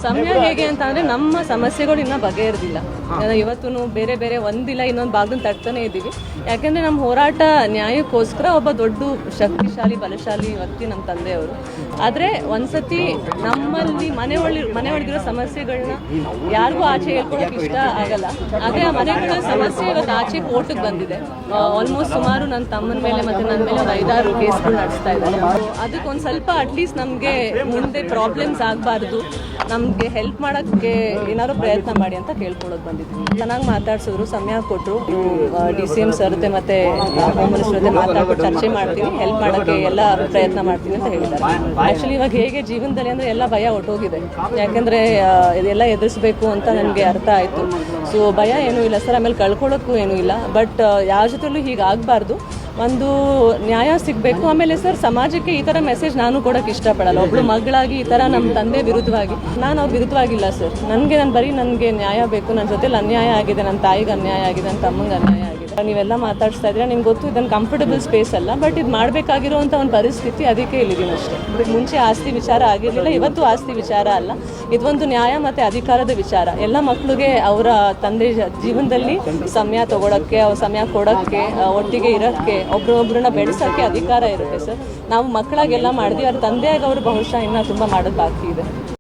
ಸಮಯ ಹೇಗೆ ಅಂತ ಅಂದರೆ ನಮ್ಮ ಸಮಸ್ಯೆಗಳು ಇನ್ನೂ ಬಗೆಹರಿದಿಲ್ಲ. ಇವತ್ತು ಬೇರೆ ಬೇರೆ ಒಂದಿಲ್ಲ ಇನ್ನೊಂದು ಭಾಗದಲ್ಲಿ ತಟ್ತಾನೆ ಇದ್ದೀವಿ. ಯಾಕೆಂದರೆ ನಮ್ಮ ಹೋರಾಟ ನ್ಯಾಯಕ್ಕೋಸ್ಕರ ಒಬ್ಬ ದೊಡ್ಡ ಶಕ್ತಿಶಾಲಿ ಬಲಶಾಲಿ ವ್ಯಕ್ತಿ ನಮ್ಮ ತಂದೆಯವರು. ಆದರೆ ಒಂದ್ಸತಿ ನಮ್ಮಲ್ಲಿ ಮನೆ ಒಳಗಿರೋ ಸಮಸ್ಯೆಗಳನ್ನ ಯಾರಿಗೂ ಆಚೆ ಹೇಳ್ಕೊಳಕ್ಕೆ ಇಷ್ಟ ಆಗಲ್ಲ. ಆದರೆ ಆ ಮನೆಗಳ ಸಮಸ್ಯೆ ಇವತ್ತು ಆಚೆ ಕೋರ್ಟಿಗೆ ಬಂದಿದೆ. ಆಲ್ಮೋಸ್ಟ್ ಸುಮಾರು ನನ್ನ ತಮ್ಮನ ಮೇಲೆ ಮತ್ತು ನನ್ನ ಮೇಲೆ ಒಂದು 5-6 ಕೇಸ್ಗಳು ನಡೆಸ್ತಾ ಇದ್ದಾರೆ. ಅದಕ್ಕೊಂದು ಸ್ವಲ್ಪ ಅಟ್ಲೀಸ್ಟ್ ನಮಗೆ ಮುಂದೆ ಪ್ರಾಬ್ಲಮ್ಸ್ ಆಗಬಾರ್ದು, ನಮಗೆ ಹೆಲ್ಪ್ ಮಾಡೋಕ್ಕೆ ಏನಾದ್ರು ಪ್ರಯತ್ನ ಮಾಡಿ ಅಂತ ಕೇಳ್ಕೊಳ್ಳೋದು ಬಂದಿದ್ವಿ. ಚೆನ್ನಾಗಿ ಮಾತಾಡ್ಸಿದ್ರು, ಸಮಯ ಕೊಟ್ಟರು. DCM ಸರ್ ಮತ್ತು ಹೋಮ್ ಮಿನಿಸ್ಟರ್ ಜೊತೆ ಮಾತಾಡ್ಬಿಟ್ಟು ಚರ್ಚೆ ಮಾಡ್ತೀನಿ, ಹೆಲ್ಪ್ ಮಾಡೋಕ್ಕೆ ಎಲ್ಲ ಪ್ರಯತ್ನ ಮಾಡ್ತೀನಿ ಅಂತ ಹೇಳಿದ್ದಾರೆ. ಆ್ಯಕ್ಚುಲಿ ಇವಾಗ ಹೇಗೆ ಜೀವನದಲ್ಲಿ ಅಂದರೆ ಎಲ್ಲ ಭಯ ಹೊಟ್ಟೋಗಿದೆ. ಯಾಕೆಂದರೆ ಇದೆಲ್ಲ ಎದುರಿಸ್ಬೇಕು ಅಂತ ನನಗೆ ಅರ್ಥ ಆಯಿತು. ಸೊ ಭಯ ಏನೂ ಇಲ್ಲ ಸರ್, ಆಮೇಲೆ ಕಳ್ಕೊಳ್ಳೋಕ್ಕೂ ಏನೂ ಇಲ್ಲ. ಬಟ್ ಯಾವ ಜೊತೆಲೂ ಹೀಗಾಗಬಾರ್ದು, ಒಂದು ನ್ಯಾಯ ಸಿಗಬೇಕು. ಆಮೇಲೆ ಸರ್, ಸಮಾಜಕ್ಕೆ ಈ ಥರ ಮೆಸೇಜ್ ನಾನು ಕೊಡೋಕ್ಕೆ ಇಷ್ಟಪಡಲ್ಲ. ಒಬ್ಬಳು ಮಗಳಾಗಿ ಈ ಥರ ನಮ್ಮ ತಂದೆ ವಿರುದ್ಧವಾಗಿ ನಾನು ಅವ್ರ ವಿರುದ್ಧವಾಗಿಲ್ಲ ಸರ್. ನನಗೆ ನ್ಯಾಯ ಬೇಕು. ನನ್ನ ಜೊತೆಲಿ ಅನ್ಯಾಯ ಆಗಿದೆ, ನನ್ನ ತಾಯಿಗೆ ಅನ್ಯಾಯ ಆಗಿದೆ, ನನ್ನ ತಮ್ಮಂಗೆ ಅನ್ಯಾಯ ಆಗಿದೆ. ನೀವೆಲ್ಲ ಮಾತಾಡ್ಸ್ತಾ ಇದ್ರೆ ನಿಮ್ಗೆ ಗೊತ್ತು, ಇದನ್ನು ಕಂಫರ್ಟಬಲ್ ಸ್ಪೇಸ್ ಅಲ್ಲ. ಬಟ್ ಇದು ಮಾಡಬೇಕಾಗಿರುವಂಥ ಒಂದು ಪರಿಸ್ಥಿತಿ, ಅದಕ್ಕೆ ಇಲ್ಲಿದ್ದೀನಿ ಅಷ್ಟೇ. ಮುಂಚೆ ಆಸ್ತಿ ವಿಚಾರ ಆಗಿರಲಿಲ್ಲ, ಇವತ್ತು ಆಸ್ತಿ ವಿಚಾರ ಅಲ್ಲ. ಇದೊಂದು ನ್ಯಾಯ ಮತ್ತು ಅಧಿಕಾರದ ವಿಚಾರ. ಎಲ್ಲ ಮಕ್ಕಳಿಗೆ ಅವರ ತಂದೆ ಜೀವನದಲ್ಲಿ ಸಮಯ ತಗೊಳಕ್ಕೆ, ಅವ್ರ ಸಮಯ ಕೊಡೋಕ್ಕೆ, ಒಟ್ಟಿಗೆ ಇರೋಕ್ಕೆ, ಒಬ್ರನ್ನ ಬೆಳೆಸೋಕ್ಕೆ ಅಧಿಕಾರ ಇರುತ್ತೆ ಸರ್. ನಾವು ಮಕ್ಕಳಾಗೆಲ್ಲ ಮಾಡಿದ್ವಿ. ಅವ್ರ ತಂದೆಯಾಗಿ ಅವರು ಬಹುಶಃ ಇನ್ನೂ ತುಂಬ ಮಾಡೋದು ಬಾಕಿ ಇದೆ.